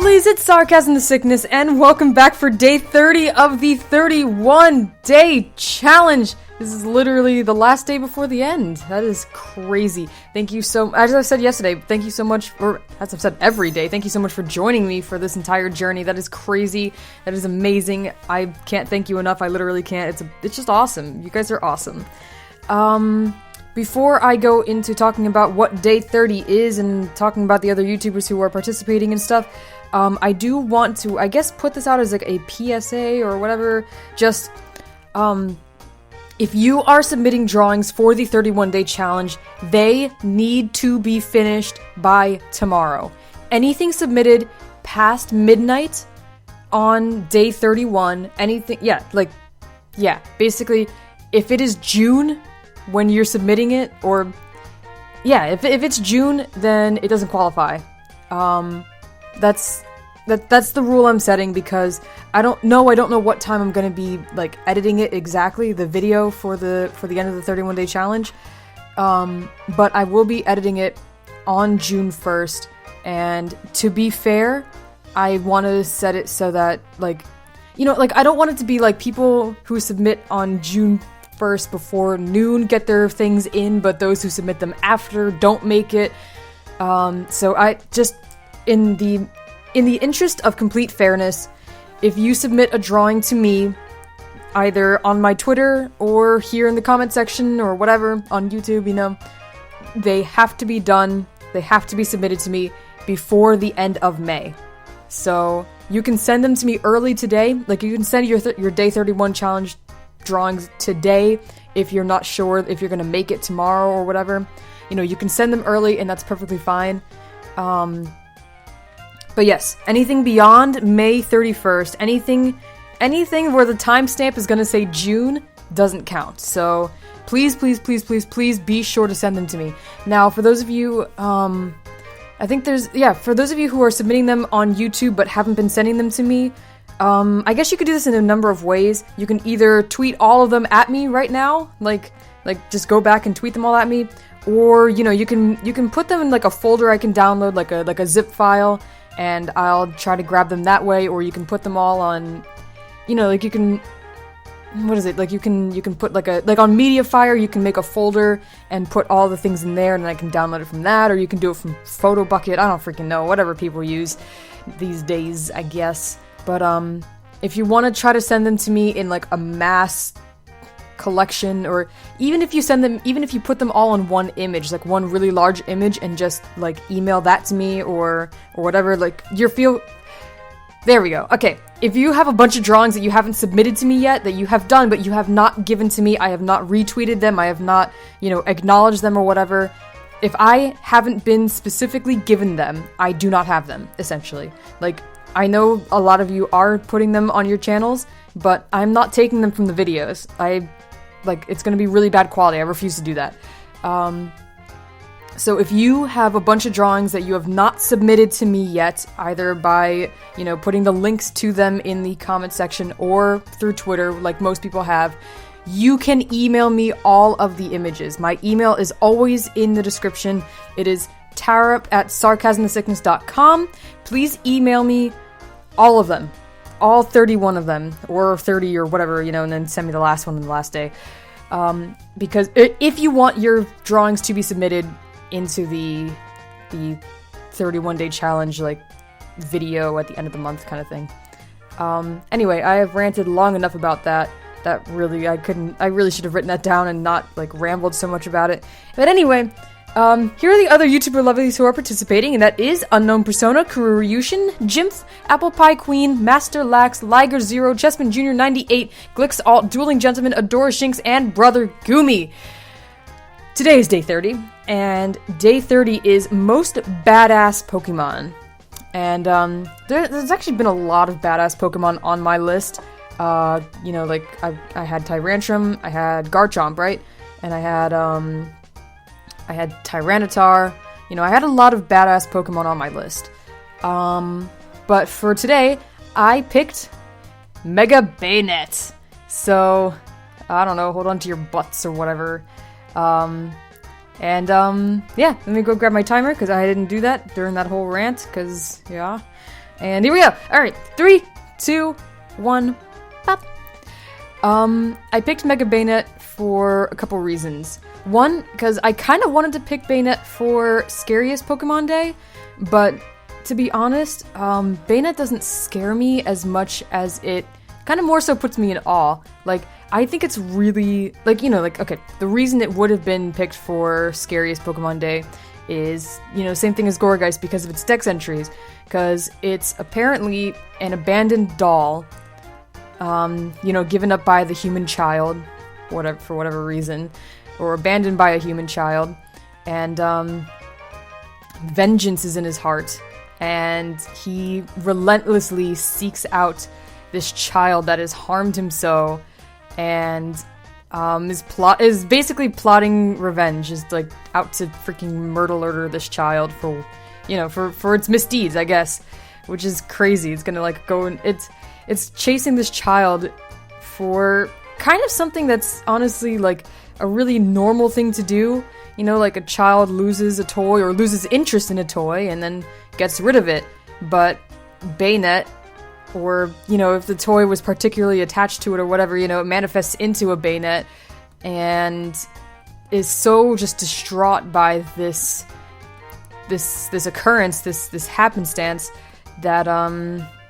Lovelies, it's Sarcasm the Sickness, and welcome back for day 30 of the 31-day challenge. This is literally the last day before the end. That is crazy. Thank you so, as I said yesterday, thank you so much for, as I've said every day, thank you so much for joining me for this entire journey. That is crazy. That is amazing. I can't thank you enough. I literally can't. It's just awesome. You guys are awesome. Before I go into talking about what day 30 is and talking about the other YouTubers who are participating and stuff, I do want to, I guess, put this out as like a PSA or whatever. Just, if you are submitting drawings for the 31-day challenge, they need to be finished by tomorrow. Anything submitted past midnight on day 31, anything, basically, if it is June when you're submitting it, or, if it's June, then it doesn't qualify. That's the rule I'm setting, because I don't know what time I'm gonna be, like, editing it exactly, the video for the end of the 31-day challenge, but I will be editing it on June 1st, and to be fair, I want to set it so that, like, I don't want it to be, like, people who submit on June 1st before noon get their things in, but those who submit them after don't make it. So I just, in the interest of complete fairness, if you submit a drawing to me, either on my Twitter or here in the comment section or whatever on YouTube, they have to be done. They have to be submitted to me before the end of May. So you can send them to me early today. Like, you can send your day 31 challenge drawings today if you're not sure if you're gonna make it tomorrow or whatever. You can send them early, and that's perfectly fine. But yes, anything beyond May 31st, anything where the timestamp is gonna say June doesn't count. So please be sure to send them to me. Now, for those of you, for those of you who are submitting them on YouTube but haven't been sending them to me, I guess you could do this in a number of ways. You can either tweet all of them at me right now, like just go back and tweet them all at me, or you can put them in like a folder I can download, like a zip file, and I'll try to grab them that way. Or you can put them all on, you can put like on Mediafire, you can make a folder and put all the things in there, and then I can download it from that, or you can do it from Photo Bucket. I don't freaking know, whatever people use these days, I guess. But if you want to try to send them to me in like a mass collection, or even if you put them all on one image, like one really large image, and just like email that to me or whatever, like there we go. Okay, if you have a bunch of drawings that you haven't submitted to me yet, that you have done but you have not given to me, I have not retweeted them, I have not, acknowledged them or whatever. If I haven't been specifically given them, I do not have them, essentially. Like, I know a lot of you are putting them on your channels, but I'm not taking them from the videos. It's gonna be really bad quality. I refuse to do that. So if you have a bunch of drawings that you have not submitted to me yet, either by, putting the links to them in the comment section or through Twitter, like most people have, you can email me all of the images. My email is always in the description. It is tarup@sarcasmthesickness.com. Please email me all of them, all 31 of them, or 30 or whatever, and then send me the last one on the last day. Because if you want your drawings to be submitted into the 31-day challenge, like, video at the end of the month kind of thing. Anyway, I have ranted long enough about that. That really, I really should have written that down and not, like, rambled so much about it. But anyway, here are the other YouTuber lovelies who are participating, and that is Unknown Persona, Kururyushin, Jimph, Apple Pie Queen, Master Lax, Liger Zero, Chessman Jr. 98, Glix Alt, Dueling Gentleman, Adora Shinx, and Brother Gumi. Today is day 30, and day 30 is Most Badass Pokemon. And there's actually been a lot of badass Pokemon on my list. I had Tyrantrum, I had Garchomp, right? And I had Tyranitar. I had a lot of badass Pokemon on my list. But for today, I picked Mega Bayonet. So, I don't know, hold on to your butts or whatever. Yeah, let me go grab my timer, because I didn't do that during that whole rant, because, yeah. And here we go. Alright, 3, 2, 1, pop. I picked Mega Bayonet for a couple reasons. One, because I kind of wanted to pick Bayonet for Scariest Pokemon Day, but to be honest, Bayonet doesn't scare me as much as it kind of more so puts me in awe. Like, I think it's really, like, you know, like, okay, the reason it would have been picked for Scariest Pokemon Day is, you know, same thing as Gourgeist because of its dex entries, because it's apparently an abandoned doll, you know, given up by the human child, whatever, for whatever reason, or abandoned by a human child, and, vengeance is in his heart, and he relentlessly seeks out this child that has harmed him so, and is basically plotting revenge, is like out to freaking murder this child for, you know, for its misdeeds, I guess, which is crazy. It's gonna like go and it's chasing this child for kind of something that's honestly like a really normal thing to do. You know, like a child loses a toy or loses interest in a toy and then gets rid of it. But Bayonet, or, you know, if the toy was particularly attached to it or whatever, you know, it manifests into a Bayonet and is so just distraught by this occurrence, this happenstance, that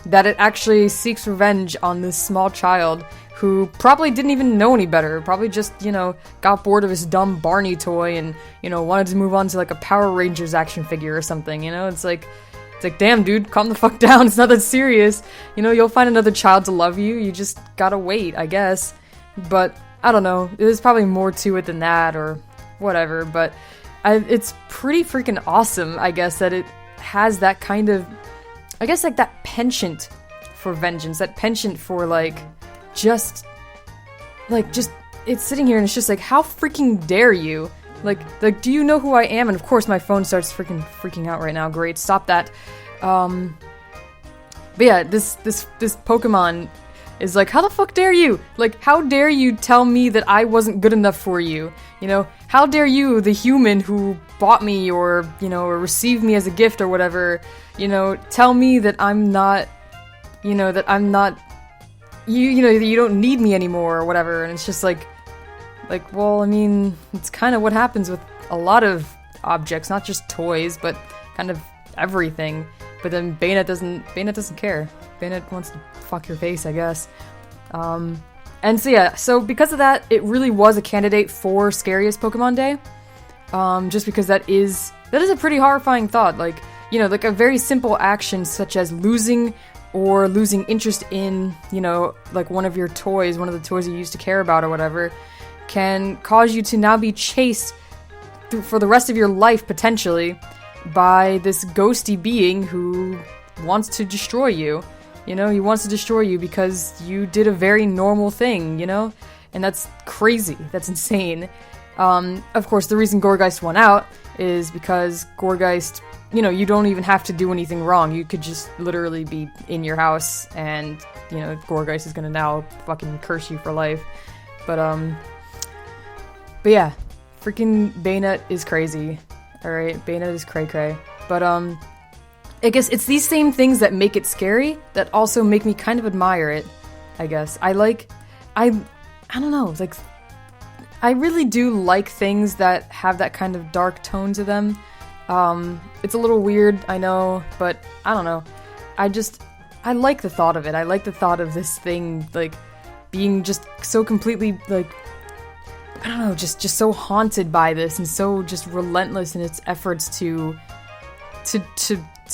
that it actually seeks revenge on this small child who probably didn't even know any better, probably just, you know, got bored of his dumb Barney toy and, you know, wanted to move on to like a Power Rangers action figure or something, you know? It's like, damn, dude, calm the fuck down. It's not that serious. You know, you'll find another child to love you. You just gotta wait, I guess. But, I don't know. There's probably more to it than that, or whatever. But it's pretty freaking awesome, I guess, that it has that kind of, I guess, like, that penchant for vengeance. That penchant for, like, just, it's sitting here and it's just like, how freaking dare you? Like, do you know who I am? And of course my phone starts freaking out right now. Great, stop that. But yeah, this Pokemon is like, how the fuck dare you? Like, how dare you tell me that I wasn't good enough for you? You know, how dare you, the human who bought me or, you know, or received me as a gift or whatever, you know, tell me that I'm not, you know, that I'm not, you know, that you don't need me anymore or whatever. And it's just like, well, I mean, it's kind of what happens with a lot of objects, not just toys, but kind of everything. But then Bayonet doesn't care. Bayonet wants to fuck your face, I guess. And so yeah, so because of that, it really was a candidate for Scariest Pokemon Day. Just because that is a pretty horrifying thought. Like, you know, like a very simple action such as losing interest in, you know, like one of your toys, one of the toys you used to care about or whatever, can cause you to now be chased for the rest of your life, potentially, by this ghosty being who wants to destroy you. You know, he wants to destroy you because you did a very normal thing, you know? And that's crazy. That's insane. Of course, the reason Gourgeist won out is because Gourgeist, you know, you don't even have to do anything wrong. You could just literally be in your house and, you know, Gourgeist is gonna now fucking curse you for life. But yeah, freaking Bayonet is crazy. Alright, Bayonet is cray-cray. But, I guess it's these same things that make it scary that also make me kind of admire it, I guess. I don't know, like, I really do like things that have that kind of dark tone to them. It's a little weird, I know, but I don't know. I like the thought of it. I like the thought of this thing, like, being just so completely, like, I don't know, just so haunted by this and so just relentless in its efforts to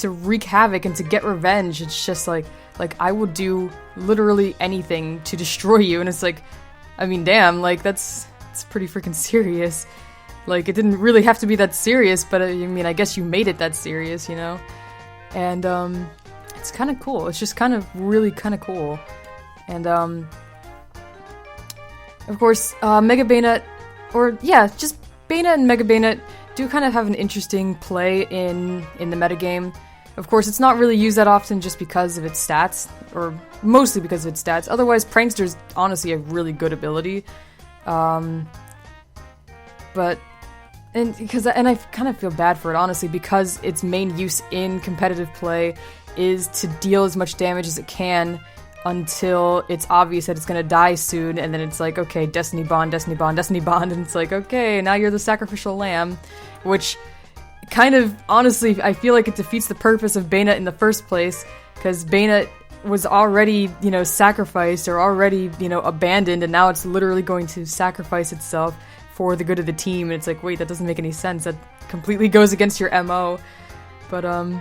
wreak havoc and to get revenge. It's just like I will do literally anything to destroy you, and it's like, I mean, damn, like it's pretty freaking serious. Like, it didn't really have to be that serious, but I mean, I guess you made it that serious, you know? And it's kind of cool. It's just kind of really kind of cool. And of course, Mega Bayonet, or yeah, just Bayonet and Mega Bayonet do kind of have an interesting play in the metagame. Of course, it's not really used that often just because of its stats, or mostly because of its stats. Otherwise, Prankster's honestly a really good ability. But And I kind of feel bad for it, honestly, because its main use in competitive play is to deal as much damage as it can until it's obvious that it's gonna die soon, and then it's like, okay, Destiny Bond, Destiny Bond, Destiny Bond, and it's like, okay, now you're the sacrificial lamb, which kind of, honestly, I feel like it defeats the purpose of Bayonet in the first place, because Bayonet was already, you know, sacrificed, or already, you know, abandoned, and now it's literally going to sacrifice itself for the good of the team, and it's like, wait, that doesn't make any sense. That completely goes against your MO. But, I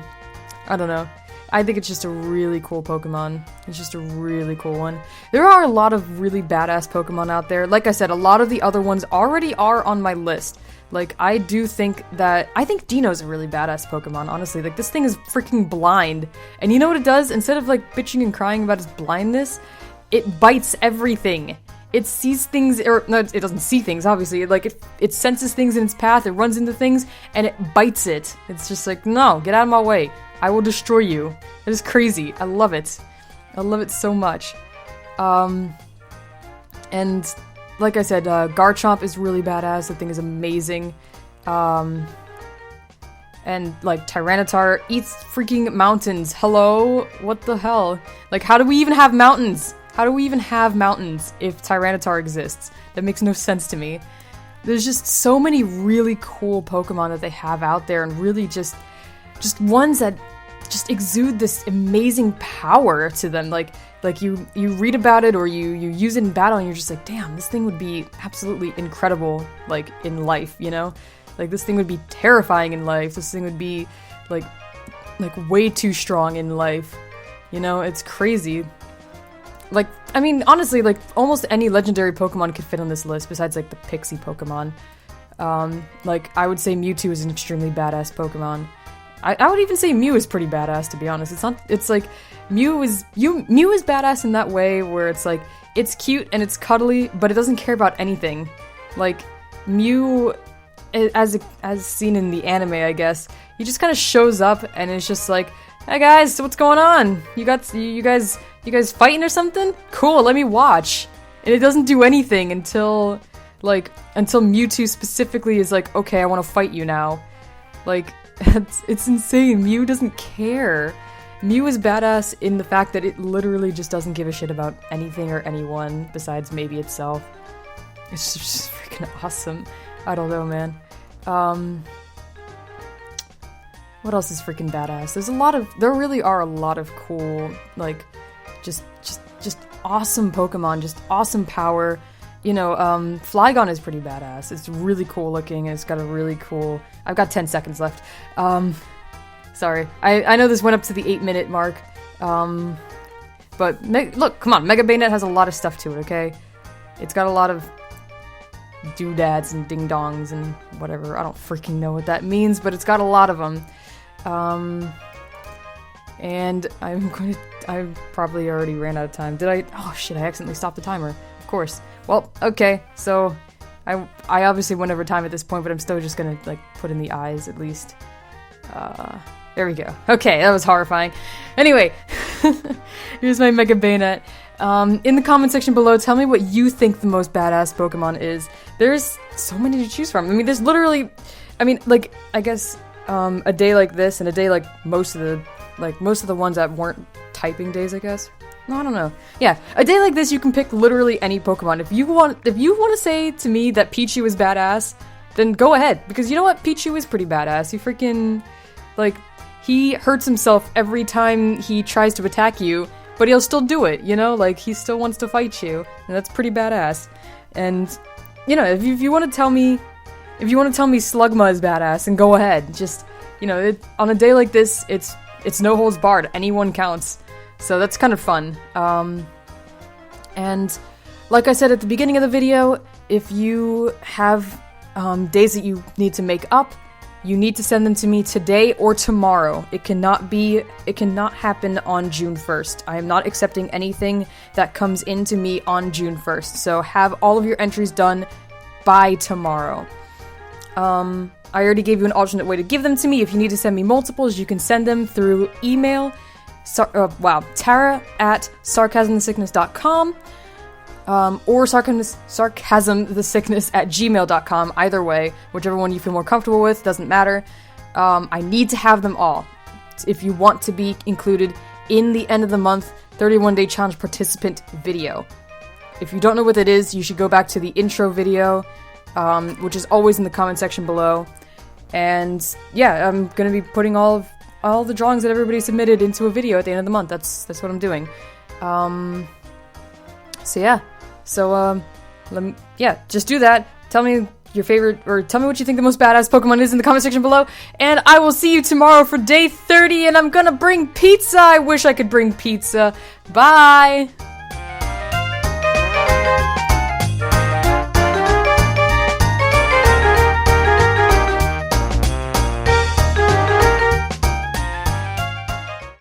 don't know. I think it's just a really cool Pokemon. It's just a really cool one. There are a lot of really badass Pokemon out there. Like I said, a lot of the other ones already are on my list. Like, I think Dino's a really badass Pokemon, honestly. Like, this thing is freaking blind. And you know what it does? Instead of, like, bitching and crying about its blindness, it bites everything. It sees things, or no, it doesn't see things, obviously. Like, it senses things in its path, it runs into things, and it bites it. It's just like, no, get out of my way. I will destroy you. It is crazy. I love it. I love it so much. And like I said, Garchomp is really badass. The thing is amazing. And like Tyranitar eats freaking mountains. Hello? What the hell? Like, how do we even have mountains? How do we even have mountains if Tyranitar exists? That makes no sense to me. There's just so many really cool Pokemon that they have out there, and really just ones that just exude this amazing power to them. Like you read about it, or you use it in battle, and you're just like, damn, this thing would be absolutely incredible, like, in life, you know? Like, this thing would be terrifying in life. This thing would be, like way too strong in life. You know, it's crazy. Like, I mean, honestly, like, almost any legendary Pokemon could fit on this list, besides, like, the Pixie Pokemon. Like, I would say Mewtwo is an extremely badass Pokemon. I would even say Mew is pretty badass, to be honest. It's like, Mew is badass in that way, where it's like, it's cute and it's cuddly, but it doesn't care about anything. Like, Mew, as seen in the anime, I guess, he just kind of shows up, and it's just like, hey guys, so what's going on? You guys fighting or something? Cool, let me watch. And it doesn't do anything until Mewtwo specifically is like, okay, I want to fight you now. Like, it's insane. Mew doesn't care. Mew is badass in the fact that it literally just doesn't give a shit about anything or anyone besides maybe itself. It's just freaking awesome. I don't know, man. What else is freaking badass? There really are a lot of cool, like, just awesome Pokemon, just awesome power. You know, Flygon is pretty badass. It's really cool looking, and it's got a really cool... I've got 10 seconds left. Sorry. I know this went up to the 8-minute mark. But, look, come on, Mega Bayonet has a lot of stuff to it, okay? It's got a lot of doodads and ding-dongs and whatever. I don't freaking know what that means, but it's got a lot of them. And I probably already ran out of time. Did I? Oh shit, I accidentally stopped the timer. Of course. Well, okay, so I obviously went over time at this point, but I'm still just gonna, like, put in the eyes at least. There we go. Okay, that was horrifying. Anyway, here's my Mega Bayonet. In the comment section below, tell me what you think the most badass Pokemon is. There's so many to choose from. I mean, there's literally, like, I guess, a day like this and a day like most of the ones that weren't typing days, I guess. No, I don't know. Yeah, a day like this, you can pick literally any Pokemon. If you want to say to me that Pichu is badass, then go ahead, because you know what? Pichu is pretty badass. He freaking, like, he hurts himself every time he tries to attack you, but he'll still do it, you know? Like, he still wants to fight you, and that's pretty badass. And, you know, if you want to tell me Slugma is badass, then go ahead. Just, you know, on a day like this, it's no holds barred. Anyone counts. So that's kind of fun. And like I said at the beginning of the video, if you have days that you need to make up, you need to send them to me today or tomorrow. It cannot happen on June 1st. I am not accepting anything that comes into me on June 1st. So have all of your entries done by tomorrow. I already gave you an alternate way to give them to me. If you need to send me multiples, you can send them through email. Tara at sarcasmandsickness.com. or sarcasmthesickness@gmail.com. Either way, whichever one you feel more comfortable with, doesn't matter. I need to have them all if you want to be included in the end of the month 31-day challenge participant video. If you don't know what it is, you should go back to the intro video, which is always in the comment section below. And yeah, I'm gonna be putting all the drawings that everybody submitted into a video at the end of the month. That's what I'm doing. Just do that. Tell me your favorite, or tell me what you think the most badass Pokemon is in the comment section below, and I will see you tomorrow for day 30, and I'm gonna bring pizza! I wish I could bring pizza. Bye!